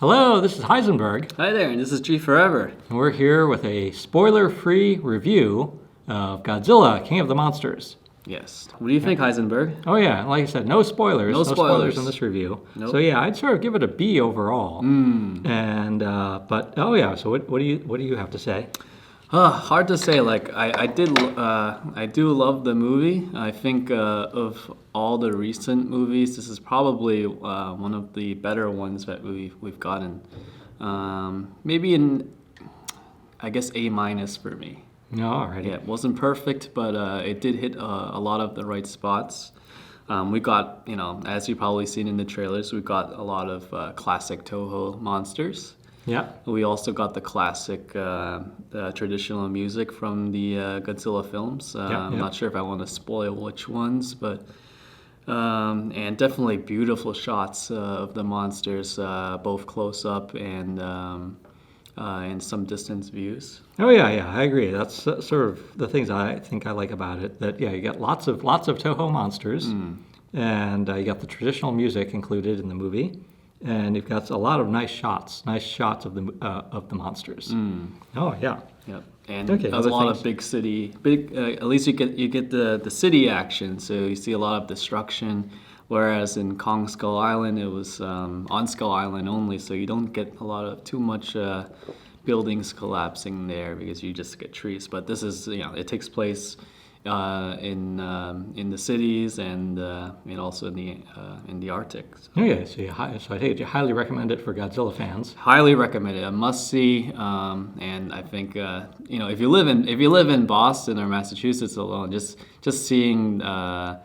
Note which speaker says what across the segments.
Speaker 1: Hello, this is Heisenberg,
Speaker 2: Hi there, and this is G Forever.
Speaker 1: and we're here with a spoiler-free review of Godzilla, King of the Monsters.
Speaker 2: Yes. What do you think, Heisenberg?
Speaker 1: Oh yeah, like I said, no spoilers.
Speaker 2: No spoilers.
Speaker 1: In this review.
Speaker 2: Nope.
Speaker 1: So yeah, I'd sort of give it a B overall. And but oh yeah, so what do you have to say?
Speaker 2: Hard to say. I do love the movie. I think of all the recent movies, this is probably one of the better ones that we've gotten. Maybe I guess A minus for me.
Speaker 1: No, alrighty.
Speaker 2: Yeah, it wasn't perfect, but it did hit a lot of the right spots. We got, as you've probably seen in the trailers, we got a lot of classic Toho monsters.
Speaker 1: Yeah.
Speaker 2: We also got the classic traditional music from the Godzilla films. I'm not sure if I want to spoil which ones, but and definitely beautiful shots of the monsters, both close up and some distance views.
Speaker 1: Oh yeah, I agree. That's sort of the things I think I like about it. That you got lots of Toho monsters, and you got the traditional music included in the movie. And you've got a lot of nice shots of the monsters. Oh yeah.
Speaker 2: Yep. And
Speaker 1: Okay,
Speaker 2: a lot
Speaker 1: things?
Speaker 2: of big city. At least you get the city action. So you see a lot of destruction. Whereas in Kong Skull Island, it was on Skull Island only. So you don't get too much buildings collapsing there because you just get trees. But this is it takes place in the cities and also in the Arctic. So.
Speaker 1: Oh yeah. So I think you highly recommend it for Godzilla fans.
Speaker 2: Highly recommend it. A must see. And I think if you live in Boston or Massachusetts alone, just seeing the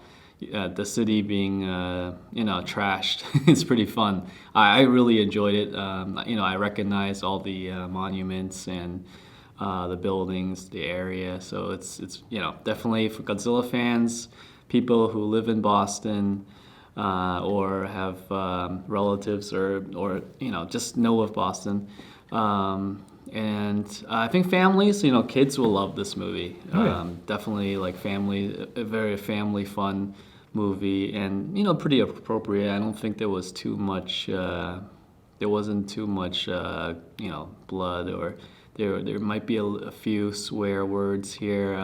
Speaker 2: city being trashed it's pretty fun. I really enjoyed it. I recognized all the monuments and the buildings, the area. So it's definitely for Godzilla fans, people who live in Boston or have relatives or just know of Boston. And I think families, kids will love this movie. Definitely like a very family fun movie, and pretty appropriate. I don't think there was too much. There wasn't too much, blood, or there might be a few swear words here,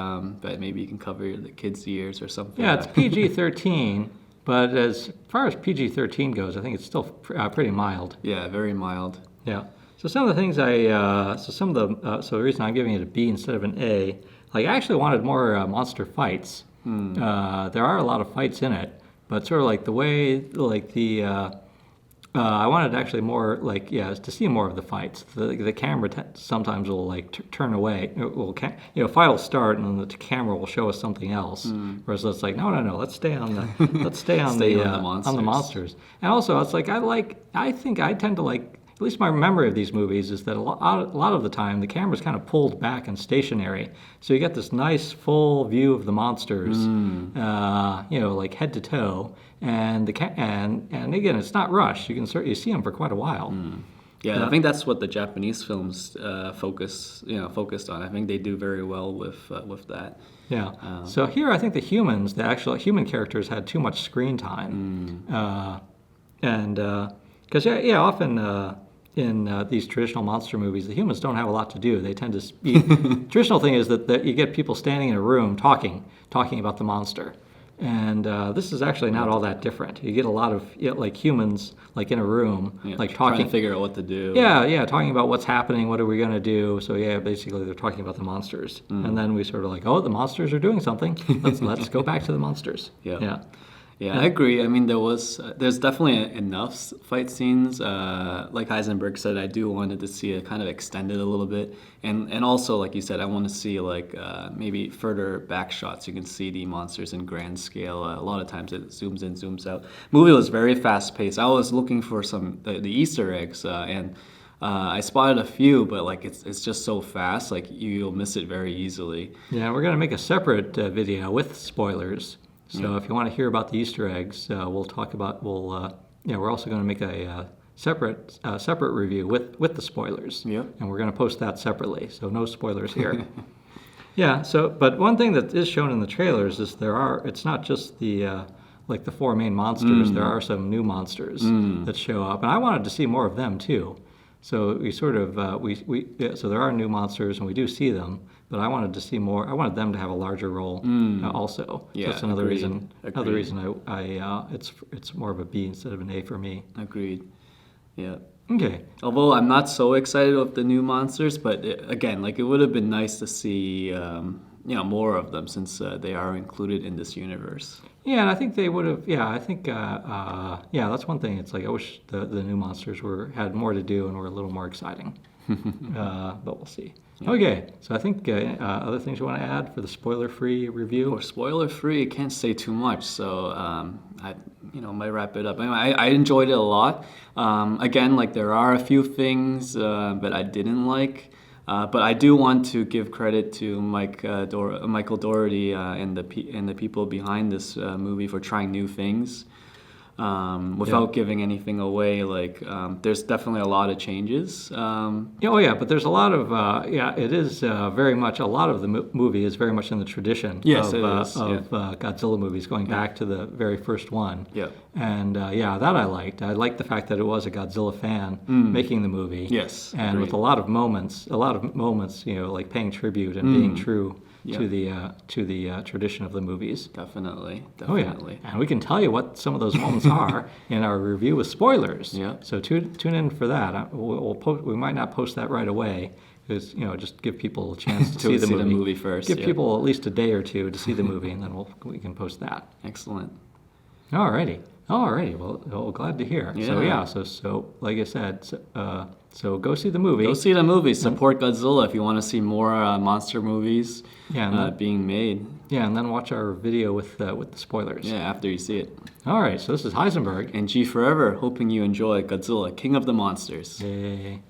Speaker 2: but maybe you can cover the kids' ears or something.
Speaker 1: Yeah, it's PG-13, but as far as PG-13 goes, I think it's still pretty mild.
Speaker 2: Yeah, very mild.
Speaker 1: Yeah. So some of the things so the reason I'm giving it a B instead of an A, I actually wanted more monster fights. There are a lot of fights in it, but sort of like the way, I wanted actually more to see more of the fights. The camera sometimes will turn away. Fight will start and then the camera will show us something else. Whereas it's like no, let's stay on the monsters. And also it's I think I tend to like. At least my memory of these movies is that a lot of the time the camera's kind of pulled back and stationary, so you get this nice full view of the monsters, head to toe, and and again it's not rushed. You see them for quite a while.
Speaker 2: Yeah, I think that's what the Japanese films focused on. I think they do very well with that.
Speaker 1: Yeah. So here I think the actual human characters had too much screen time, and because often. In these traditional monster movies, the humans don't have a lot to do. They tend to be... Traditional thing is that you get people standing in a room talking about the monster. And this is actually not all that different. You get a lot of humans in a room, talking...
Speaker 2: Trying to figure out what to do.
Speaker 1: Yeah, talking about what's happening, what are we going to do. So basically they're talking about the monsters. And then we sort of the monsters are doing something. Let's go back to the monsters.
Speaker 2: Yeah, I agree. I mean, there's definitely enough fight scenes. Like Heisenberg said, I do wanted to see it kind of extended a little bit, and also like you said, I want to see maybe further back shots. You can see the monsters in grand scale. A lot of times it zooms in, zooms out. Movie was very fast paced. I was looking for the Easter eggs, and I spotted a few, but it's just so fast. You'll miss it very easily.
Speaker 1: Yeah, we're gonna make a separate video with spoilers. So if you want to hear about the Easter eggs, we'll talk about. We're also going to make a separate review with the spoilers.
Speaker 2: Yeah.
Speaker 1: And we're going to post that separately. So no spoilers here. Yeah. So, but one thing that is shown in the trailers is it's not just the like the four main monsters, there are some new monsters that show up, and I wanted to see more of them too. So we sort of so there are new monsters, and we do see them. But I wanted to see more. I wanted them to have a larger role also.
Speaker 2: Yeah,
Speaker 1: so that's another
Speaker 2: agreed.
Speaker 1: reason. Another reason it's more of a B instead of an A for me.
Speaker 2: Agreed. Yeah.
Speaker 1: Okay.
Speaker 2: Although I'm not so excited of the new monsters, but again, like it would have been nice to see more of them since they are included in this universe.
Speaker 1: Yeah, and I think they would have. Yeah, I think. That's one thing. It's like I wish the new monsters had more to do and were a little more exciting. But we'll see. Yeah. Okay, so I think other things you want to add for the spoiler-free review?
Speaker 2: For spoiler-free, I can't say too much, so I might wrap it up. I enjoyed it a lot. Again, like there are a few things that I didn't like, but I do want to give credit to Michael Dougherty and the people behind this movie for trying new things. Without giving anything away, like there's definitely a lot of changes.
Speaker 1: But there's a lot of it is very much a lot of the movie is very much in the tradition of Godzilla movies, going back to the very first one.
Speaker 2: Yeah,
Speaker 1: and that I liked. I liked the fact that it was a Godzilla fan making the movie.
Speaker 2: Yes,
Speaker 1: and
Speaker 2: agreed.
Speaker 1: with a lot of moments, like paying tribute and being true. To the tradition of the movies.
Speaker 2: Definitely.
Speaker 1: Oh yeah, and we can tell you what some of those moments are in our review with spoilers.
Speaker 2: Yeah.
Speaker 1: So tune in for that. We might not post that right away because just give people a chance to see the movie
Speaker 2: first.
Speaker 1: Give people at least a day or two to see the movie, and then we can post that.
Speaker 2: Excellent.
Speaker 1: Alrighty. Well, glad to hear.
Speaker 2: Yeah.
Speaker 1: So like I said, so go see the movie.
Speaker 2: Go see the movie. Support Godzilla if you want to see more monster movies being made.
Speaker 1: Yeah, and then watch our video with the spoilers.
Speaker 2: Yeah, after you see it.
Speaker 1: All right, so this is Heisenberg.
Speaker 2: And G Forever, hoping you enjoy Godzilla, King of the Monsters.
Speaker 1: Yay.